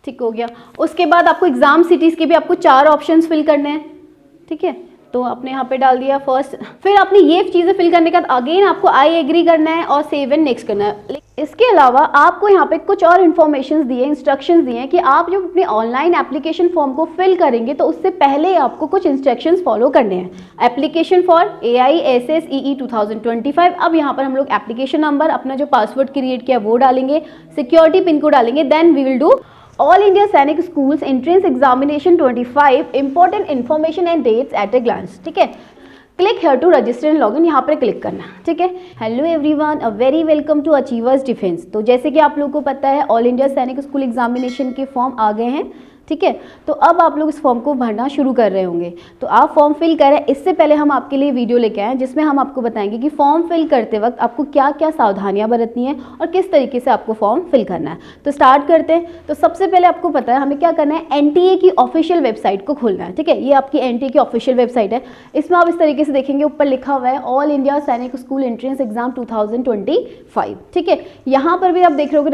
ठीक हो गया। उसके बाद आपको एग्जाम सिटीज़ के भी आपको 4 ऑप्शंस फिल करने हैं, ठीक है, तो आपने यहाँ पे डाल दिया फर्स्ट। फिर आपने ये चीज़ें फिल करने के बाद अगेन आपको आई एग्री करना है और सेव एंड नेक्स्ट करना है। इसके अलावा आपको यहाँ पे कुछ और इन्फॉर्मेशन दिए, इंस्ट्रक्शंस दिए हैं कि आप जब अपने ऑनलाइन एप्लीकेशन फॉर्म को फिल करेंगे तो उससे पहले आपको कुछ इंस्ट्रक्शंस फॉलो करने हैं। Application for AISSEE 2025। अब यहाँ पर हम लोग एप्लीकेशन नंबर, अपना जो पासवर्ड क्रिएट किया वो डालेंगे, सिक्योरिटी पिन को डालेंगे, then we will do all India Sainik schools entrance examination 25 important information and dates at a glance, ठीक है। Click here to register and login, यहाँ पर क्लिक करना, ठीक है। Hello everyone, a very welcome to Achievers Defence. तो जैसे कि आप लोगों को पता है all India Sainik school examination के फॉर्म आ गए हैं, ठीक है। तो अब आप लोग इस फॉर्म को भरना शुरू कर रहे होंगे, तो आप फॉर्म फिल करें। इससे पहले हम आपके लिए वीडियो लेके आए हैं जिसमें हम आपको बताएंगे कि फॉर्म फिल करते वक्त आपको क्या क्या सावधानियां बरतनी है और किस तरीके से आपको फॉर्म फिल करना है। तो स्टार्ट करते हैं। तो सबसे पहले आपको पता है हमें क्या करना है, NTA की ऑफिशियल वेबसाइट को खोलना है, ठीक है। ये आपकी NTA की ऑफिशियल वेबसाइट है। इसमें आप इस तरीके से देखेंगे, ऊपर लिखा हुआ है all India Sainik school entrance exam 2025, ठीक है। यहाँ पर भी आप देख रहे हो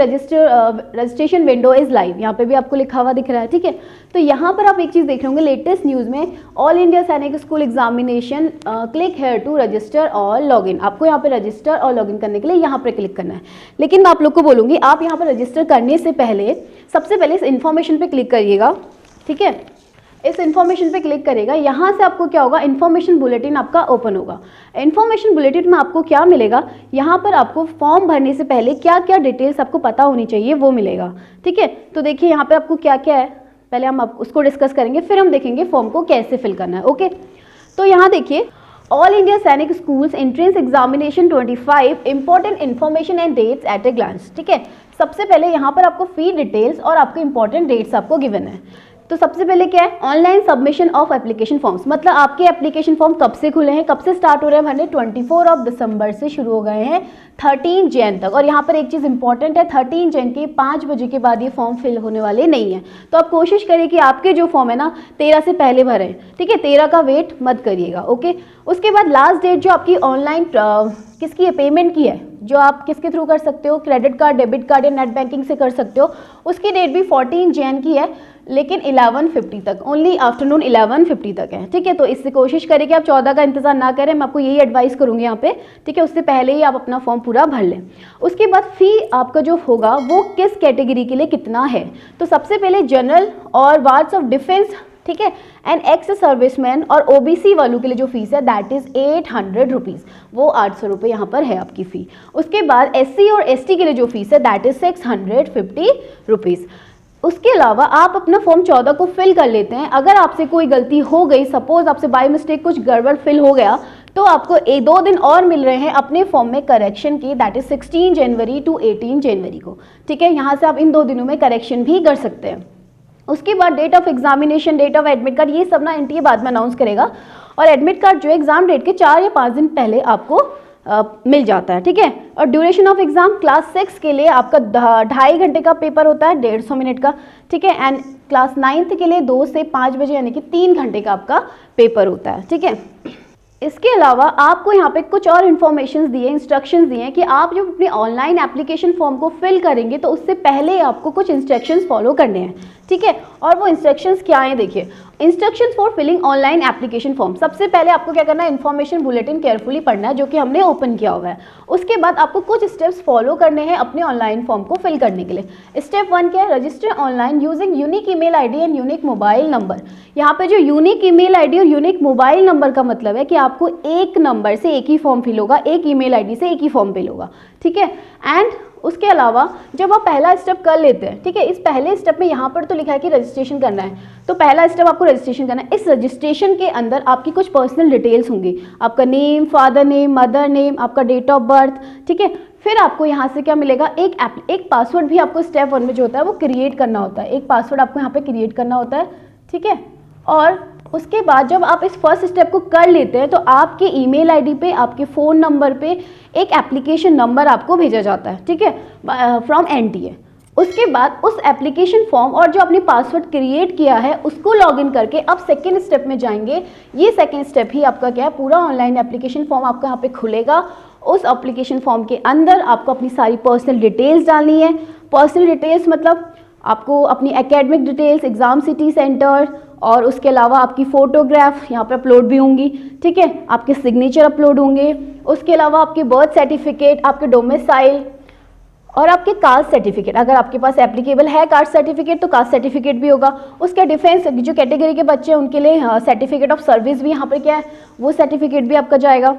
रजिस्ट्रेशन विंडो इज लाइव, यहाँ पे भी आपको लिखा हुआ दिख रहा है, ठीक है। तो यहाँ पर आप एक चीज़ देख रहे होंगे, लेटेस्ट न्यूज़ में all India Sainik school examination, click here to register और लॉगिन। आपको यहाँ पे रजिस्टर और लॉगिन करने के लिए यहाँ पर क्लिक करना है। लेकिन मैं आप लोग को बोलूँगी, आप यहाँ पर रजिस्टर करने से पहले सबसे पहले इस इन्फॉर्मेशन पे क्लिक करिएगा, ठीक है। इस इन्फॉर्मेशन पे क्लिक करेगा, यहाँ से आपको क्या होगा, इन्फॉर्मेशन बुलेटिन आपका ओपन होगा। इन्फॉर्मेशन बुलेटिन में आपको क्या मिलेगा, यहाँ पर आपको फॉर्म भरने से पहले क्या क्या डिटेल्स आपको पता होनी चाहिए वो मिलेगा, ठीक है। तो देखिए यहाँ पे आपको क्या क्या है, पहले हम उसको डिस्कस करेंगे, फिर हम देखेंगे फॉर्म को कैसे फिल करना है, ओके। तो यहाँ देखिए, all India Sainik schools entrance examination 25 important information and dates at a glance, ठीक है। सबसे पहले यहाँ पर आपको फी डिटेल्स और आपके इंपॉर्टेंट डेट्स आपको गिवन है। तो सबसे पहले क्या है, online submission of application forms, मतलब आपके एप्लीकेशन फॉर्म कब से खुले हैं, कब से स्टार्ट हो रहे हैं भरने, 24 दिसंबर से शुरू हो गए हैं 13 जैन तक। और यहाँ पर एक चीज़ इंपॉर्टेंट है, 13 जैन के 5 बजे के बाद ये फॉर्म फिल होने वाले नहीं है। तो आप कोशिश करिए कि आपके जो फॉर्म है ना 13 से पहले भरें, ठीक है। 13 का वेट मत करिएगा, ओके। उसके बाद लास्ट डेट जो आपकी ऑनलाइन किसकी है, पेमेंट की है, जो आप किसके थ्रू कर सकते हो, क्रेडिट कार्ड, डेबिट कार्ड या नेट बैंकिंग से कर सकते हो, उसकी डेट भी 14 जैन की है, लेकिन 11:50 तक, ओनली आफ्टरनून 11:50 तक है, ठीक है। तो इससे कोशिश करें कि आप 14 का इंतजार ना करें, मैं आपको यही एडवाइस करूंगी यहाँ पे, ठीक है। उससे पहले ही आप अपना फॉर्म पूरा भर लें। उसके बाद फी आपका जो होगा वो किस कैटेगरी के लिए कितना है, तो सबसे पहले जनरल और वार्ड्स ऑफ डिफेंस, ठीक है, एंड एक्स सर्विसमैन और OBC वालों के लिए जो फीस है दैट इज 800 रुपीज़, वो 800 रुपये यहाँ पर है आपकी फ़ी। उसके बाद SC और ST के लिए जो फीस है दैट इज 650 रुपीज़। उसके अलावा आप अपना फॉर्म 14 को फिल कर लेते हैं, अगर आपसे कोई गलती हो गई, सपोज आपसे बाय मिस्टेक कुछ गड़बड़ फिल हो गया, तो आपको 2 दिन और मिल रहे हैं अपने फॉर्म में करेक्शन की, दैट इज 16 जनवरी टू 18 जनवरी को, ठीक है। यहाँ से आप इन 2 दिनों में करेक्शन भी कर सकते हैं। उसके बाद date of examination, date of admit card, ये सब ना NTA बाद में अनाउंस करेगा। और एडमिट कार्ड जो एग्जाम डेट के 4 या 5 दिन पहले आपको मिल जाता है, ठीक है। और ड्यूरेशन ऑफ एग्जाम क्लास 6 के लिए आपका 2.5 घंटे का पेपर होता है, 150 मिनट का, ठीक है। एंड क्लास 9th के लिए 2 से 5 बजे यानी कि 3 घंटे का आपका पेपर होता है, ठीक है। इसके अलावा आपको यहाँ पे कुछ और इन्फॉर्मेशन दिए, इंस्ट्रक्शंस दिए हैं कि आप जब अपने ऑनलाइन एप्लीकेशन फॉर्म को फिल करेंगे तो उससे पहले आपको कुछ इंस्ट्रक्शंस फॉलो करने हैं, ठीक है। और वो इंस्ट्रक्शंस क्या हैं, देखिए, instructions for filling online application form. सबसे पहले आपको क्या करना है, इन्फॉर्मेशन बुलेटिन केयरफुली पढ़ना है जो कि हमने ओपन किया हुआ है। उसके बाद आपको कुछ स्टेप्स फॉलो करने हैं अपने ऑनलाइन फॉर्म को फिल करने के लिए। स्टेप 1 क्या है, register online using unique email ID and unique mobile number. यहाँ पे जो यूनिक ईमेल आईडी और यूनिक मोबाइल नंबर का मतलब है कि आपको एक नंबर से एक ही फॉर्म फिल होगा, एक ईमेल आईडी से एक ही फॉर्म फिल होगा, ठीक है। एंड उसके अलावा जब आप पहला स्टेप कर लेते हैं, ठीक है, इस पहले स्टेप में यहाँ पर तो लिखा है कि रजिस्ट्रेशन करना है, तो पहला स्टेप आपको रजिस्ट्रेशन करना है। इस रजिस्ट्रेशन के अंदर आपकी कुछ पर्सनल डिटेल्स होंगी, आपका name, father name, mother name, आपका डेट ऑफ बर्थ, ठीक है। फिर आपको यहाँ से क्या मिलेगा, एक पासवर्ड भी आपको स्टेप 1 में जो होता है वो क्रिएट करना होता है, एक पासवर्ड आपको यहाँ पे क्रिएट करना होता है, ठीक है। और उसके बाद जब आप इस फर्स्ट स्टेप को कर लेते हैं तो आपके ईमेल आईडी पे, आपके फ़ोन नंबर पे एक एप्लीकेशन नंबर आपको भेजा जाता है, ठीक है, फ्रॉम NTA। उसके बाद उस एप्लीकेशन फॉर्म और जो आपने पासवर्ड क्रिएट किया है उसको लॉगिन करके अब सेकेंड स्टेप में जाएंगे। ये सेकेंड स्टेप ही आपका क्या है, पूरा ऑनलाइन एप्लीकेशन फॉर्म आपका यहाँ पे खुलेगा। उस एप्लीकेशन फॉर्म के अंदर आपको अपनी सारी पर्सनल डिटेल्स डालनी है। पर्सनल डिटेल्स मतलब आपको अपनी academic details, exam city centre और उसके अलावा आपकी फ़ोटोग्राफ यहाँ पर अपलोड भी होंगी, ठीक है। आपके सिग्नेचर अपलोड होंगे, उसके अलावा आपके बर्थ सर्टिफिकेट, आपके डोमिसाइल और आपके कास्ट सर्टिफिकेट, अगर आपके पास एप्लीकेबल है कास्ट सर्टिफिकेट तो कास्ट सर्टिफिकेट भी होगा। उसके डिफेंस जो कैटेगरी के बच्चे हैं उनके लिए सर्टिफिकेट ऑफ सर्विस भी यहाँ पर क्या है, वो सर्टिफिकेट भी आपका जाएगा।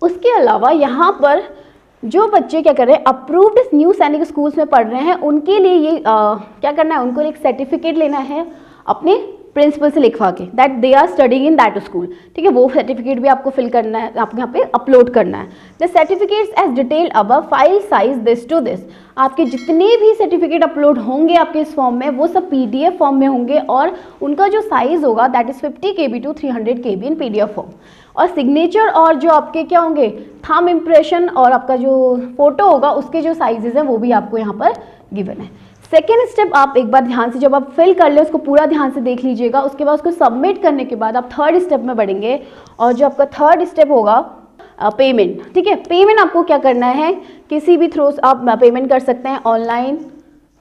उसके अलावा यहाँ पर जो बच्चे क्या कर रहे हैं, अप्रूव्ड न्यू सैनिक स्कूल्स में पढ़ रहे हैं, उनके लिए ये क्या करना है, उनको एक सर्टिफिकेट लेना है अपने प्रिंसिपल से लिखवा के that they are studying in that school, ठीक है। वो सर्टिफिकेट भी आपको फिल करना है, आपको यहाँ पे अपलोड करना है। The certificates as detailed above, file size this to this, आपके जितने भी सर्टिफिकेट अपलोड होंगे आपके इस फॉर्म में वो सब PDF फॉर्म में होंगे और उनका जो साइज होगा that is 50 KB to 300 KB in PDF form. और सिग्नेचर और जो आपके क्या होंगे, थंब इम्प्रेशन और आपका जो फोटो होगा उसके जो साइजेस हैं वो भी आपको यहाँ पर गिवन है। सेकेंड स्टेप आप एक बार ध्यान से जब आप फिल कर ले उसको पूरा ध्यान से देख लीजिएगा। उसके बाद उसको सबमिट करने के बाद आप थर्ड स्टेप में बढ़ेंगे और जो आपका थर्ड स्टेप होगा पेमेंट, ठीक है। पेमेंट आपको क्या करना है, किसी भी थ्रू आप पेमेंट कर सकते हैं ऑनलाइन,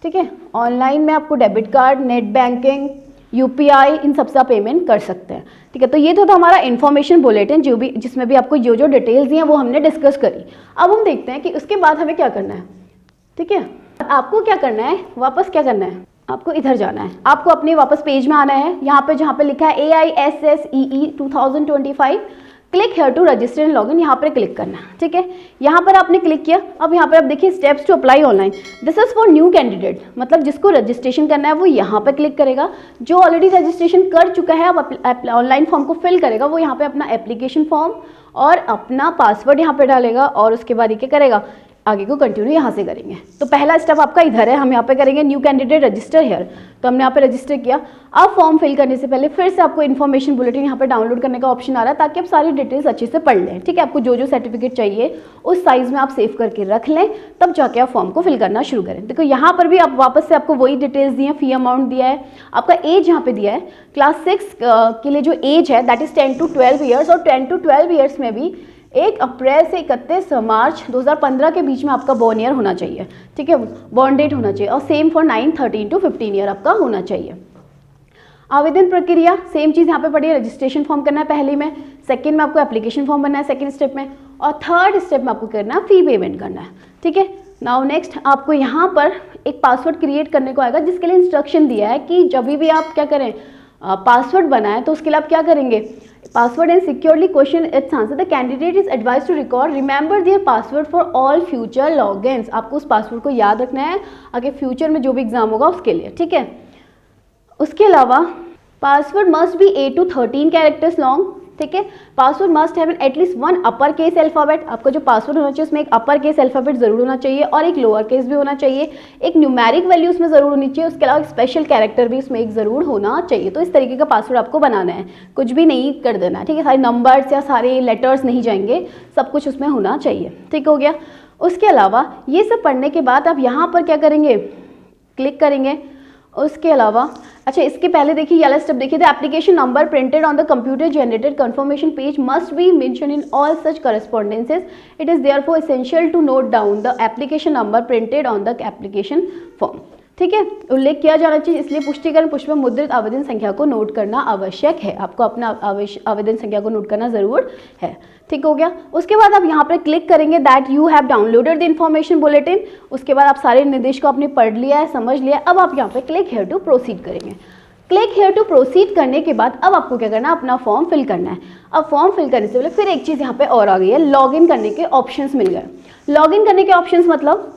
ठीक है। ऑनलाइन में आपको debit card, net banking, UPI, इन सबसे आप पेमेंट कर सकते हैं, ठीक है। तो ये तो था हमारा इन्फॉर्मेशन बुलेटिन जो भी, जिसमें भी आपको जो जो डिटेल्स दी हैं वो हमने डिस्कस करी। अब हम देखते हैं कि उसके बाद हमें क्या करना है, ठीक है। आपको क्या करना है, वापस क्या करना है, आपको इधर जाना है, आपको अपने वापस पेज में आना है। यहाँ पे जहाँ पे लिखा है AISSEE 2025 click here to register and login, यहाँ पर क्लिक करना है, ठीक है। यहाँ पर आपने क्लिक किया। अब यहाँ पर आप देखिए steps to apply online, this is for new candidate, मतलब जिसको रजिस्ट्रेशन करना है वो यहाँ पर क्लिक करेगा। जो ऑलरेडी रजिस्ट्रेशन कर चुका है अब ऑनलाइन फॉर्म को फिल करेगा वो यहाँ पे अपना एप्लीकेशन फॉर्म और अपना पासवर्ड यहाँ पे डालेगा और उसके बाद ये क्या करेगा, आगे को कंटिन्यू यहाँ से करेंगे। तो पहला स्टेप आपका इधर है, हम यहाँ पे करेंगे न्यू कैंडिडेट रजिस्टर हेयर, तो हमने यहाँ पे रजिस्टर किया। अब फॉर्म फिल करने से पहले फिर से आपको इन्फॉर्मेशन बुलेटिन यहाँ पे डाउनलोड करने का ऑप्शन आ रहा है ताकि आप सारी डिटेल्स अच्छे से पढ़ लें, ठीक है। आपको जो जो सर्टिफिकेट चाहिए उस साइज में आप सेव करके रख लें, तब जाके आप फॉर्म को फिल करना शुरू करें। देखो यहाँ पर भी आप वापस से आपको वही डिटेल्स दी हैं, फी अमाउंट दिया है, आपका एज यहाँ पे दिया है। क्लास 6 के लिए जो एज है दैट इज 10 to 12 ईयर्स और 10 to 12 ईयर्स में भी 1 अप्रैल से 31 मार्च 2015 के बीच में आपका बॉर्न ईयर होना चाहिए, ठीक है, बॉर्न डेट होना चाहिए। और सेम फॉर 9, 13 to 15 ईयर आपका होना चाहिए। आवेदन प्रक्रिया सेम चीज़ यहाँ पे पड़ी है, रजिस्ट्रेशन फॉर्म करना है पहले में, सेकंड में आपको एप्लीकेशन फॉर्म बनना है सेकंड स्टेप में, और थर्ड स्टेप में आपको करना है फी पेमेंट करना है, ठीक है। नाउ नेक्स्ट आपको यहाँ पर एक पासवर्ड क्रिएट करने को आएगा जिसके लिए इंस्ट्रक्शन दिया है कि जब भी आप क्या करें पासवर्ड बनाएं तो उसके लिए आप क्या करेंगे, password and securely question its answer the candidate is advise to record remember their password for all future logins. आपको उस पासवर्ड को याद रखना है आगे फ्यूचर में जो भी एग्जाम होगा उसके लिए, ठीक है। उसके अलावा password must be 8 to 13 characters long, ठीक है। Password must have at least 1 upper case alphabet, आपका जो पासवर्ड होना चाहिए उसमें एक अपर केस अल्फाबेट जरूर होना चाहिए और एक लोअर केस भी होना चाहिए, एक न्यूमेरिक वैल्यू उसमें जरूर होनी चाहिए, उसके अलावा एक स्पेशल कैरेक्टर भी उसमें एक जरूर होना चाहिए। तो इस तरीके का पासवर्ड आपको बनाना है, कुछ भी नहीं कर देना, ठीक है। सारे नंबर्स या सारे लेटर्स नहीं जाएंगे, सब कुछ उसमें होना चाहिए, ठीक हो गया। उसके अलावा ये सब पढ़ने के बाद आप यहाँ पर क्या करेंगे, क्लिक करेंगे। उसके अलावा अच्छा इसके पहले देखिए वाला स्टेप देखिए, the application number printed on the computer generated confirmation page must be mention in all such correspondences, it is therefore essential to note down the application number printed on the application form, ठीक है। उल्लेख किया जाना चाहिए, इसलिए पुष्टिकरण पुष्प में मुद्रित आवेदन संख्या को नोट करना आवश्यक है, आपको अपना आवेदन संख्या को नोट करना जरूर है, ठीक हो गया। उसके बाद आप यहाँ पर क्लिक करेंगे that you have downloaded the information bulletin, उसके बाद आप सारे निर्देश को आपने पढ़ लिया है, समझ लिया है। अब आप यहाँ पे क्लिक हेयर टू प्रोसीड करेंगे। क्लिक हेयर टू प्रोसीड करने के बाद अब आपको क्या करना है, अपना फॉर्म फिल करना है। अब फॉर्म फिल करने से पहले फिर एक चीज़ यहाँ पे और आ गई है, लॉगिन करने के ऑप्शंस मिल गए। लॉगिन करने के ऑप्शंस मतलब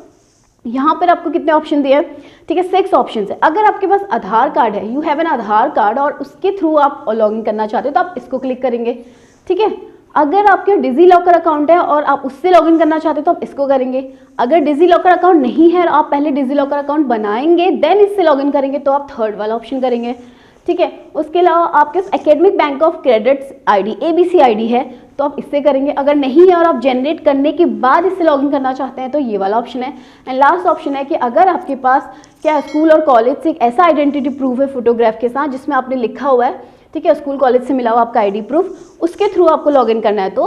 यहाँ पर आपको कितने ऑप्शन दिए हैं, ठीक है, 6 ऑप्शन है। अगर आपके पास आधार कार्ड है, you have an Aadhaar card और उसके थ्रू आप लॉगिन करना चाहते हो तो आप इसको क्लिक करेंगे, ठीक है। अगर आपके डिजी लॉकर अकाउंट है और आप उससे लॉगिन करना चाहते हो तो आप इसको करेंगे। अगर डिजी लॉकर अकाउंट नहीं है और आप पहले डिजी लॉकर अकाउंट बनाएंगे देन इससे लॉगिन करेंगे तो आप थर्ड वाला ऑप्शन करेंगे, ठीक है। उसके अलावा आपके पास academic bank of credit ID ABC ID है तो आप इससे करेंगे। अगर नहीं है और आप जनरेट करने के बाद इससे लॉगिन करना चाहते हैं तो ये वाला ऑप्शन है। एंड लास्ट ऑप्शन है कि अगर आपके पास क्या स्कूल और कॉलेज से एक ऐसा आइडेंटिटी प्रूफ है फोटोग्राफ के साथ जिसमें आपने लिखा हुआ है, ठीक है, स्कूल कॉलेज से मिला हुआ आपका ID प्रूफ, उसके थ्रू आपको लॉगिन करना है तो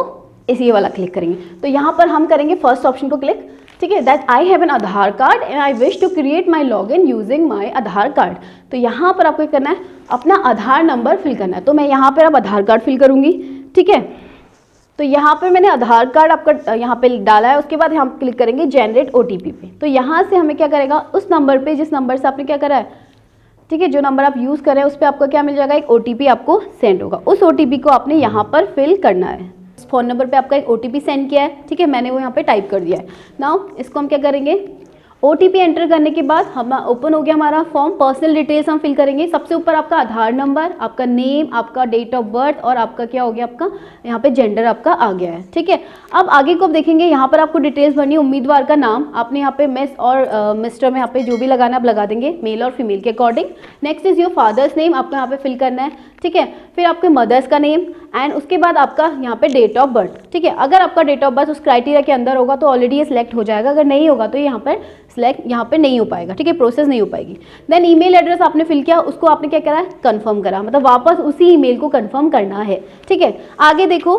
इसी वाला क्लिक करेंगे। तो यहाँ पर हम करेंगे फर्स्ट ऑप्शन को क्लिक, ठीक है, that I have an Aadhaar card and I wish to create my log in using my Aadhaar card. तो यहाँ पर आपको क्या करना है, अपना आधार नंबर फिल करना है। तो मैं यहाँ पर अब आधार कार्ड फिल करूँगी। ठीक है, तो यहाँ पर मैंने आधार कार्ड आपका यहाँ पे डाला है। उसके बाद हम क्लिक करेंगे जनरेट OTP पे। तो यहाँ से हमें क्या करेगा, उस नंबर पे जिस नंबर से आपने क्या करा है, ठीक है, जो नंबर आप यूज़ कर रहे हैं उस पर आपको क्या मिल जाएगा, एक OTP आपको सेंड होगा। उस OTP को आपने यहाँ पर फिल करना है। इस फ़ोन नंबर पे आपका एक OTP सेंड किया है। ठीक है, मैंने वो यहाँ पे टाइप कर दिया है। नाउ इसको हम क्या करेंगे, OTP एंटर करने के बाद हम ओपन हो गया हमारा फॉर्म। पर्सनल डिटेल्स हम फिल करेंगे। सबसे ऊपर आपका आधार नंबर, आपका नेम, आपका डेट ऑफ बर्थ और आपका क्या हो गया, आपका यहाँ पे जेंडर आपका आ गया है। ठीक है, अब आगे को आप देखेंगे, यहाँ पर आपको डिटेल्स भरनी है। उम्मीदवार का नाम आपने यहाँ पे मिस और मिस्टर में यहाँ पे जो भी लगाना आप लगा देंगे, मेल और फीमेल के according. Next is your father's name, आपको यहाँ पे फिल करना है। ठीक है, फिर आपके मदर्स का नेम एंड उसके बाद आपका यहाँ पे डेट ऑफ बर्थ। ठीक है, अगर आपका डेट ऑफ बर्थ उस क्राइटेरिया के अंदर होगा तो ऑलरेडी ये सिलेक्ट हो जाएगा। अगर नहीं होगा तो यहाँ पर सिलेक्ट यहाँ पे नहीं हो पाएगा। ठीक है, प्रोसेस नहीं हो पाएगी। देन ईमेल एड्रेस आपने फिल किया, उसको आपने क्या करा है, कंफर्म करा, मतलब वापस उसी ईमेल को कंफर्म करना है। ठीक है, आगे देखो,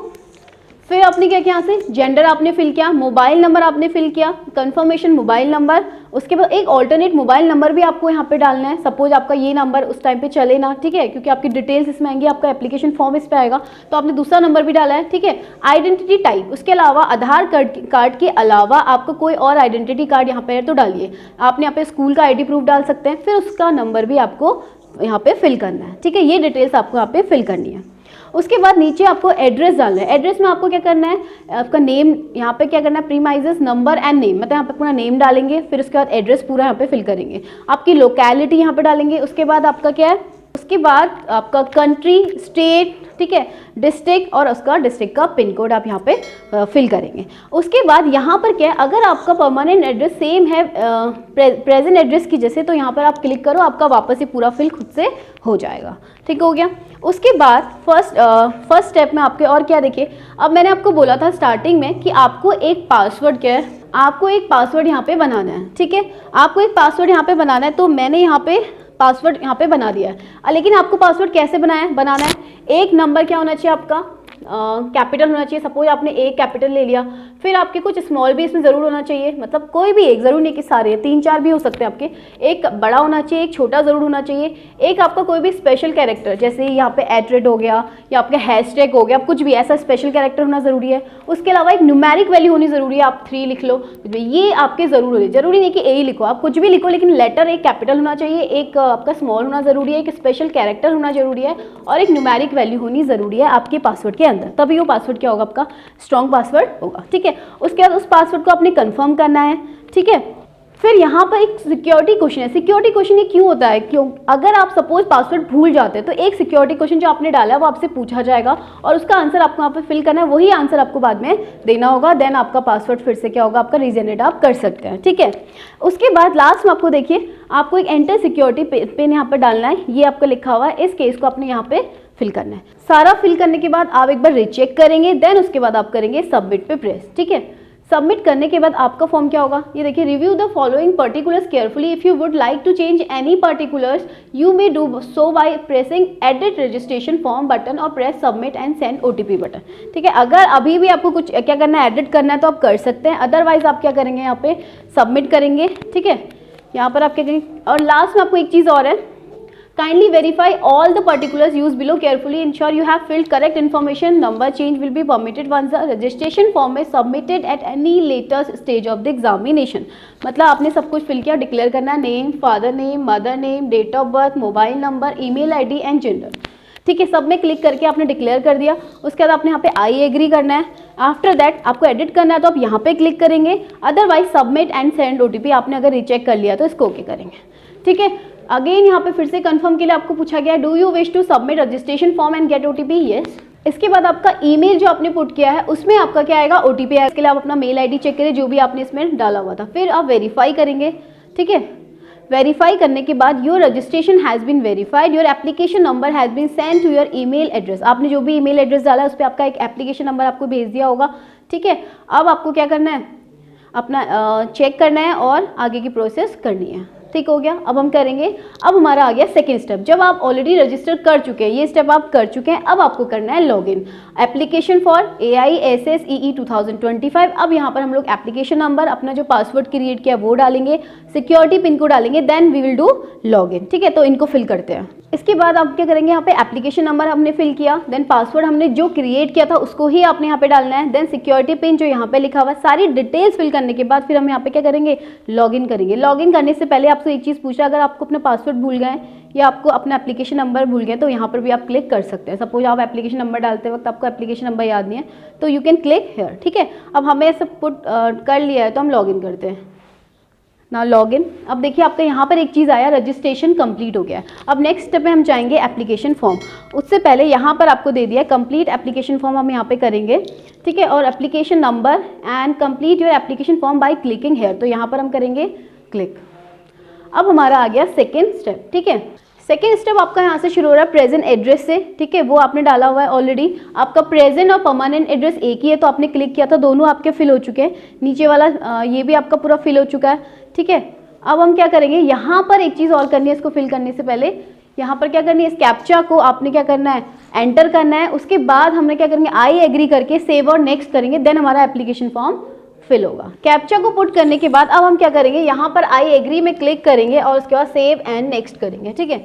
फिर आपने क्या किया, यहाँ से जेंडर आपने फिल किया, मोबाइल नंबर आपने फिल किया, कंफर्मेशन मोबाइल नंबर। उसके बाद एक ऑल्टरनेट मोबाइल नंबर भी आपको यहाँ पे डालना है। सपोज आपका ये नंबर उस टाइम पे चले ना, ठीक है, क्योंकि आपकी डिटेल्स इसमें आएंगी, आपका एप्लीकेशन फॉर्म इस पे आएगा, तो आपने दूसरा नंबर भी डाला है। ठीक है, आइडेंटिटी टाइप, उसके अलावा आधार कार्ड के अलावा आपको कोई और आइडेंटिटी कार्ड यहाँ पे है तो डालिए। आपने यहाँ पे स्कूल का ID प्रूफ डाल सकते हैं, फिर उसका नंबर भी आपको यहाँ पे फिल करना है। ठीक है, ये डिटेल्स आपको यहाँ पे फिल करनी है। उसके बाद नीचे आपको एड्रेस डालना है। एड्रेस में आपको क्या करना है, आपका नेम यहाँ पे क्या करना है, प्रीमाइजेस नंबर एंड नेम, मतलब यहाँ पे पूरा नेम डालेंगे। फिर उसके बाद एड्रेस पूरा यहाँ पे फिल करेंगे। आपकी लोकेलिटी यहाँ पे डालेंगे। उसके बाद आपका क्या है, उसके बाद आपका कंट्री, स्टेट, ठीक है, डिस्ट्रिक्ट और उसका डिस्ट्रिक्ट का पिन कोड आप यहाँ पे फिल करेंगे। उसके बाद यहाँ पर क्या है, अगर आपका परमानेंट एड्रेस सेम है प्रेजेंट एड्रेस की जैसे, तो यहाँ पर आप क्लिक करो, आपका वापस ही पूरा फिल खुद से हो जाएगा। ठीक हो गया। उसके बाद फर्स्ट स्टेप में आपके और क्या, देखिए अब मैंने आपको बोला था स्टार्टिंग में कि आपको एक पासवर्ड क्या है, आपको एक पासवर्ड यहाँ पे बनाना है। ठीक है, आपको एक पासवर्ड यहाँ पे बनाना है। तो मैंने यहाँ पे पासवर्ड यहाँ पे बना दिया है। लेकिन आपको पासवर्ड कैसे बनाना है, एक नंबर क्या होना चाहिए आपका, कैपिटल होना चाहिए। सपोज आपने एक कैपिटल ले लिया, फिर आपके कुछ स्मॉल भी इसमें ज़रूर होना चाहिए, मतलब कोई भी एक, ज़रूर नहीं कि सारे, 3-4 भी हो सकते हैं आपके। एक बड़ा होना चाहिए, एक छोटा ज़रूर होना चाहिए। एक आपका कोई भी स्पेशल कैरेक्टर, जैसे यहाँ पे @ हो गया या आपका हैशटैग हो गया, कुछ भी ऐसा स्पेशल कैरेक्टर होना ज़रूरी है। उसके अलावा एक न्यूमेरिक वैल्यू होनी ज़रूरी है, आप 3 लिख लो, ये आपके ज़रूरी नहीं कि A ही लिखो, आप कुछ भी लिखो, लेकिन लेटर एक कैपिटल होना चाहिए, एक आपका स्मॉल होना ज़रूरी है, एक स्पेशल कैरेक्टर होना ज़रूरी है और एक न्यूमेरिक वैल्यू होनी ज़रूरी है आपके पासवर्ड के अंदर, तभी वो पासवर्ड क्या होगा, आपका स्ट्रॉन्ग पासवर्ड होगा। ठीक है, उसके बाद उस पासवर्ड को आपने कंफर्म करना है। ठीक है, फिर यहाँ पर एक सिक्योरिटी क्वेश्चन है। सिक्योरिटी क्वेश्चन ये क्यों होता है, क्यों, अगर आप सपोज पासवर्ड भूल जाते हैं तो एक सिक्योरिटी क्वेश्चन जो आपने डाला है वो आपसे पूछा जाएगा और उसका आंसर आपको यहाँ पे फिल करना है, वही आंसर आपको बाद में देना होगा। देन आपका पासवर्ड फिर से क्या होगा, आपका रीजनरेट आप कर सकते हैं। ठीक है, उसके बाद लास्ट में आपको देखिए, आपको एक एंटर सिक्योरिटी पिन यहाँ पर डालना है, ये आपका लिखा हुआ है, इस केस को आपने यहाँ पे फिल करना है। सारा फिल करने के बाद आप एक बार रीचेक करेंगे, देन उसके बाद आप करेंगे सबमिट पे प्रेस। ठीक है, सबमिट करने के बाद आपका फॉर्म क्या होगा, ये देखिए, review the following particulars carefully, if you would like to change any particulars you may do so by pressing edit registration form button और press submit and send OTP button. ठीक है, अगर अभी भी आपको कुछ क्या करना है, एडिट करना है तो आप कर सकते हैं, अदरवाइज आप क्या करेंगे, यहाँ पे सबमिट करेंगे। ठीक है, यहाँ पर आप क्या करेंगे, और लास्ट में आपको एक चीज़ और है, kindly verify all the particulars used below carefully, ensure you have filled correct information, number change will be permitted once the registration form is submitted at any later stage of the examination। मतलब आपने सब कुछ fill किया, declare करना, name, father name, mother name, date of birth, mobile number, email ID and gender. ठीक है, सब में क्लिक करके आपने डिक्लेयर कर दिया। उसके बाद आपने यहाँ पे आई एग्री करना है। आफ्टर दैट आपको एडिट करना है तो आप यहाँ पे क्लिक करेंगे, otherwise submit and send OTP आपने अगर रिचेक कर लिया तो इसको ओके करेंगे। ठीक है, अगेन यहाँ पे फिर से कंफर्म के लिए आपको पूछा गया, do you wish to submit registration form and get OTP, yes. इसके बाद आपका ईमेल जो आपने पुट किया है उसमें आपका क्या आएगा, OTP आएगा। इसके लिए आप अपना मेल ID चेक करें जो भी आपने इसमें डाला हुआ था, फिर आप वेरीफाई करेंगे। ठीक है, वेरीफाई करने के बाद your registration has been verified, your application number has been send to your email address. आपने जो भी ईमेल एड्रेस डाला है उस पर आपका एक एप्लीकेशन नंबर आपको भेज दिया होगा। ठीक है, अब आपको क्या करना है, अपना चेक करना है और आगे की प्रोसेस करनी है। ठीक हो गया। अब हम करेंगे, अब हमारा आ गया सेकेंड स्टेप। जब आप ऑलरेडी रजिस्टर कर चुके हैं, ये स्टेप आप कर चुके हैं, अब आपको करना है लॉगिन। Application for AISSEE 2025। अब यहाँ पर हम लोग एप्लीकेशन नंबर, अपना जो पासवर्ड क्रिएट किया वो डालेंगे, सिक्योरिटी पिन को डालेंगे, then we will do login. ठीक है, तो इनको फिल करते हैं। इसके बाद आप क्या करेंगे, यहाँ पे एप्लीकेशन नंबर हमने फिल किया, देन पासवर्ड हमने जो क्रिएट किया था उसको ही आपने यहाँ पे डालना है, देन सिक्योरिटी पिन जो यहाँ पे लिखा हुआ है, सारी डिटेल्स फिल करने के बाद फिर हम यहाँ पे क्या करेंगे, लॉगिन करेंगे। लॉगिन करने से पहले आपसे एक चीज़ पूछा, अगर आपको अपना पासवर्ड भूल गए या आपको अपना एप्लीकेशन नंबर भूल गए तो यहाँ पर भी आप क्लिक कर सकते हैं। सपोज आप एप्लीकेशन नंबर डालते वक्त आपको एप्लीकेशन नंबर याद नहीं है तो यू कैन क्लिक हेयर। ठीक है, अब हमें सब पुट कर लिया है तो हम लॉगिन करते हैं ना, लॉगिन। अब देखिए आपका यहाँ पर एक चीज़ आया, रजिस्ट्रेशन कंप्लीट हो गया है। अब नेक्स्ट स्टेप में हम जाएंगे एप्लीकेशन फॉर्म। उससे पहले यहाँ पर आपको दे दिया कंप्लीट एप्लीकेशन फॉर्म, हम यहाँ पे करेंगे। ठीक है, और application number and complete your application form by clicking here, तो यहाँ पर हम करेंगे क्लिक। अब हमारा आ गया सेकेंड स्टेप। ठीक है, सेकेंड स्टेप आपका यहाँ से शुरू हो रहा है प्रेजेंट एड्रेस से। ठीक है, वो आपने डाला हुआ है ऑलरेडी। आपका प्रेजेंट और परमानेंट एड्रेस एक ही है तो आपने क्लिक किया था, दोनों आपके फिल हो चुके हैं। नीचे वाला ये भी आपका पूरा फिल हो चुका है। ठीक है, अब हम क्या करेंगे, यहाँ पर एक चीज़ और करनी है इसको फिल करने से पहले। यहाँ पर क्या करनी है, इस कैप्चा को आपने क्या करना है, एंटर करना है। उसके बाद हमने क्या करेंगे, आई एग्री करके सेव और नेक्स्ट करेंगे, देन हमारा एप्लीकेशन फॉर्म फिल होगा। कैप्चा को पुट करने के बाद अब हम क्या करेंगे, यहाँ पर आई एग्री में क्लिक करेंगे और उसके बाद सेव एंड नेक्स्ट करेंगे। ठीक है,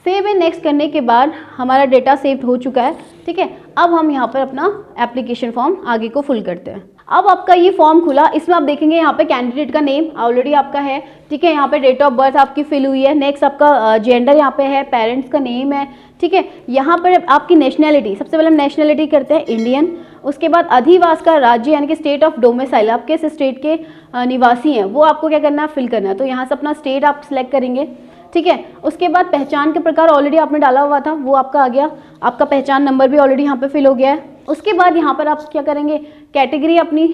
सेव एंड नेक्स्ट करने के बाद हमारा डेटा सेव हो चुका है। ठीक है, अब हम यहाँ पर अपना एप्लीकेशन फॉर्म आगे को फुल करते हैं। अब आपका ये फॉर्म खुला, इसमें आप देखेंगे यहाँ पे कैंडिडेट का नेम ऑलरेडी आपका है। ठीक है, यहाँ पे डेट ऑफ बर्थ आपकी फिल हुई है। नेक्स्ट आपका जेंडर यहाँ पे है, पेरेंट्स का नेम है। ठीक है, यहाँ पर आपकी नेशनैलिटी, सबसे पहले हम नेशनैलिटी करते हैं इंडियन। उसके बाद अधिवास का राज्य यानी कि स्टेट ऑफ डोमिसाइल, आप किस स्टेट के निवासी हैं वो आपको क्या करना है, फिल करना है। तो यहाँ से अपना स्टेट आप सिलेक्ट करेंगे। ठीक है, उसके बाद पहचान के प्रकार ऑलरेडी आपने डाला हुआ था वो आपका आ गया। आपका पहचान नंबर भी ऑलरेडी यहाँ पे फिल हो गया है। उसके बाद यहाँ पर आप क्या करेंगे, कैटेगरी अपनी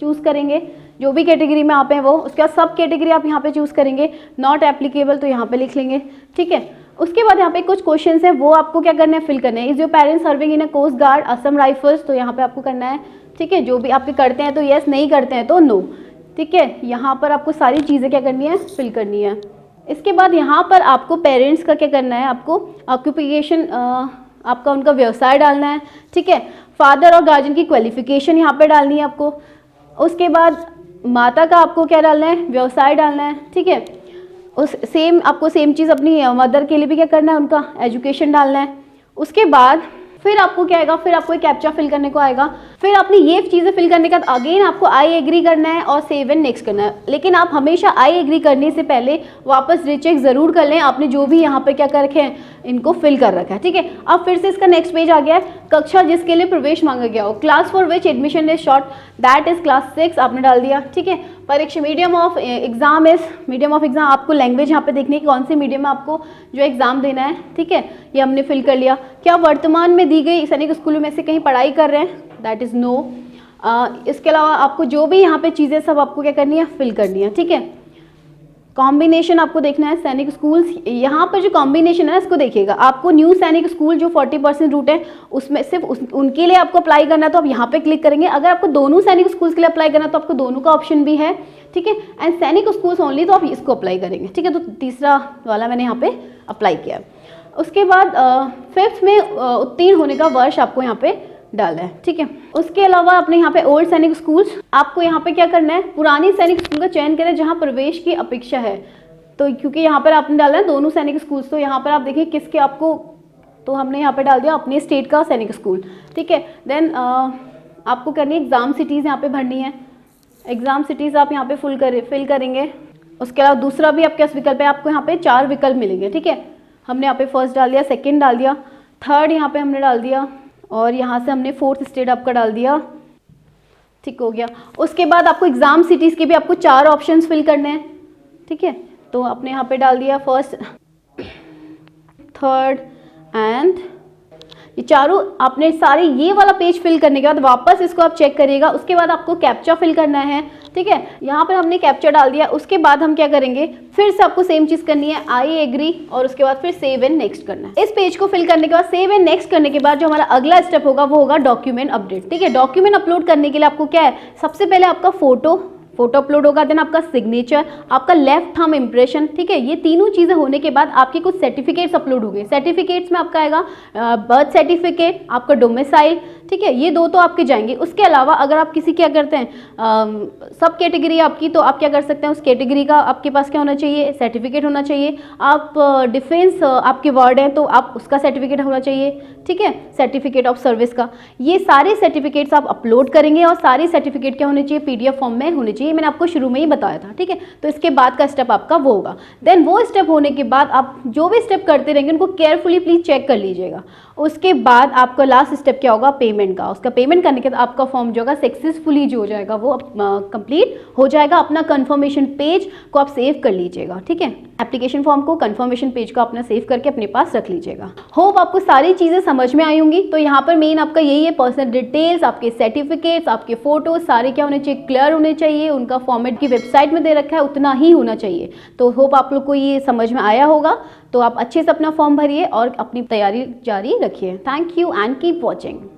चूज़ करेंगे, जो भी कैटेगरी में आप हैं वो। उसके बाद सब कैटेगरी आप यहाँ पे चूज़ करेंगे, नॉट एप्लीकेबल तो यहाँ पे लिख लेंगे। ठीक है, उसके बाद यहाँ पे कुछ क्वेश्चंस हैं वो आपको क्या करना है, फिल करना है। Is your parents serving in a coast guard, Assam rifles, तो यहाँ पे आपको करना है। ठीक है, जो भी आपके करते हैं तो येस, नहीं करते हैं तो नो। ठीक है, यहाँ पर आपको सारी चीज़ें क्या करनी है, फिल करनी है। इसके बाद यहाँ पर आपको पेरेंट्स का क्या करना है, आपको ऑक्यूपेशन आपका उनका व्यवसाय डालना है। ठीक है, फादर और गार्जियन की क्वालिफिकेशन यहाँ पे डालनी है आपको। उसके बाद माता का आपको क्या डालना है, व्यवसाय डालना है। ठीक है, उस आपको सेम चीज़ अपनी मदर के लिए भी क्या करना है, उनका एजुकेशन डालना है। उसके बाद फिर आपको क्या आएगा, फिर आपको एक कैप्चा फिल करने को आएगा। फिर आपने ये चीज़ें फिल करने के बाद अगेन आपको आई एग्री करना है और सेव एंड नेक्स्ट करना है। लेकिन आप हमेशा आई एग्री करने से पहले वापस रीचेक ज़रूर कर लें आपने जो भी यहाँ पर क्या कर रखे हैं, इनको फिल कर रखा है। ठीक है, अब फिर से इसका नेक्स्ट पेज आ गया है, कक्षा जिसके लिए प्रवेश मांगा गया हो, class for which admission is short, that is class 6 आपने डाल दिया। ठीक है, परीक्षा medium of exam is, medium of exam आपको लैंग्वेज यहाँ पे देखनी है कौन से मीडियम में आपको जो एग्जाम देना है। ठीक है, ये हमने फिल कर लिया। क्या वर्तमान में दी गई सैनिक स्कूलों में से कहीं पढ़ाई कर रहे हैं, दैट इज नो। इसके अलावा आपको जो भी यहाँ पे चीज़ें सब आपको क्या करनी है, फिल करनी है। ठीक है, कॉम्बिनेशन आपको देखना है सैनिक स्कूल्स, यहाँ पर जो कॉम्बिनेशन है इसको देखिएगा। आपको न्यू सैनिक स्कूल जो 40% रूट है उसमें सिर्फ उनके लिए आपको अप्लाई करना है तो आप यहाँ पे क्लिक करेंगे। अगर आपको दोनों सैनिक स्कूल्स के लिए अप्लाई करना है तो आपको दोनों का ऑप्शन भी है। ठीक है, एंड सैनिक स्कूल्स ओनली तो आप इसको अप्लाई करेंगे। ठीक है, तो तीसरा वाला मैंने यहाँ पे अप्लाई किया। उसके बाद 5th में उत्तीर्ण होने का वर्ष आपको यहाँ पे डालना है। ठीक है, उसके अलावा अपने यहाँ पे ओल्ड सैनिक स्कूल्स, आपको यहाँ पे क्या करना है, पुरानी सैनिक स्कूल का चयन करें जहाँ प्रवेश की अपेक्षा है। तो क्योंकि यहाँ पर आपने डाला है दोनों सैनिक स्कूल्स, तो यहाँ पर आप देखिए किसके आपको, तो हमने यहाँ पे डाल दिया अपने स्टेट का सैनिक स्कूल। ठीक है, देन आपको करनी है एग्ज़ाम सिटीज़ यहाँ पे भरनी है। एग्ज़ाम सिटीज़ आप यहाँ पे फिल करेंगे। उसके अलावा दूसरा भी आपके पास विकल्प है, आपको यहाँ पे 4 विकल्प मिलेंगे। ठीक है, हमने यहाँ पे फर्स्ट डाल दिया, सेकेंड डाल दिया, थर्ड यहाँ पे हमने डाल दिया और यहाँ से हमने 4th स्टेट आपका डाल दिया। ठीक हो गया। उसके बाद आपको एग्ज़ाम सिटीज़ के भी आपको 4 ऑप्शंस फिल करने हैं। ठीक है, तो आपने यहाँ पे डाल दिया फर्स्ट, थर्ड एंड ये चारों आपने सारे ये वाला पेज फिल करने के बाद वापस इसको आप चेक करिएगा। उसके बाद आपको कैप्चा फिल करना है। ठीक है, यहाँ पर हमने कैप्चा डाल दिया। उसके बाद हम क्या करेंगे, फिर से आपको सेम चीज़ करनी है, आई एग्री, और उसके बाद फिर सेव एंड नेक्स्ट करना है। इस पेज को फिल करने के बाद सेव एंड नेक्स्ट करने के बाद जो हमारा अगला स्टेप होगा वो होगा डॉक्यूमेंट अपडेट। ठीक है, डॉक्यूमेंट अपलोड करने के लिए आपको क्या है, सबसे पहले आपका फोटो फोटो अपलोड होगा, देन आपका सिग्नेचर, आपका लेफ्ट थंब इम्प्रेशन, ठीक है। ये तीनों चीज़ें होने के बाद आपके कुछ सर्टिफिकेट्स अपलोड हो गए। सर्टिफिकेट्स में आपका आएगा बर्थ सर्टिफिकेट, आपका डोमिसाइल, ठीक है, ये दो तो आपके जाएंगे। उसके अलावा अगर आप किसी क्या करते हैं सब कैटेगरी आपकी, तो आप क्या कर सकते हैं, उस कैटेगरी का आपके पास क्या होना चाहिए, सर्टिफिकेट होना चाहिए। आप डिफेंस आपके वार्ड हैं तो आप उसका सर्टिफिकेट होना चाहिए, ठीक है, सर्टिफिकेट ऑफ सर्विस का। ये सारे सर्टिफिकेट्स आप अपलोड करेंगे और सारे सर्टिफिकेट क्या होने चाहिए, PDF फॉर्म में होने चाहिए। मैंने आपको शुरू में ही बताया था, ठीक है। तो इसके बाद का स्टेप आपका वो होगा। देन वो स्टेप होने के बाद आप जो भी स्टेप करते रहेंगे उनको केयरफुली प्लीज चेक कर लीजिएगा। उसके बाद आपका लास्ट स्टेप क्या होगा, पेमेंट का। उसका पेमेंट करने के बाद आपका फॉर्म जो होगा सक्सेसफुली जो हो जाएगा वो कंप्लीट हो जाएगा। अपना कंफर्मेशन पेज को आप सेव कर लीजिएगा, ठीक है। एप्लीकेशन फॉर्म को, कंफर्मेशन पेज को अपना सेव करके अपने पास रख लीजिएगा। होप आपको सारी चीज़ें समझ में आई होंगी। तो यहाँ पर मेन आपका यही है, पर्सनल डिटेल्स, आपके सर्टिफिकेट्स, आपके फोटोज सारे क्या होने चाहिए, क्लियर होने चाहिए। उनका फॉर्मेट की वेबसाइट में दे रखा है उतना ही होना चाहिए। तो होप आप लोग को ये समझ में आया होगा। तो आप अच्छे से अपना फॉर्म भरिए और अपनी तैयारी जारी रखिए। Thank you and keep watching.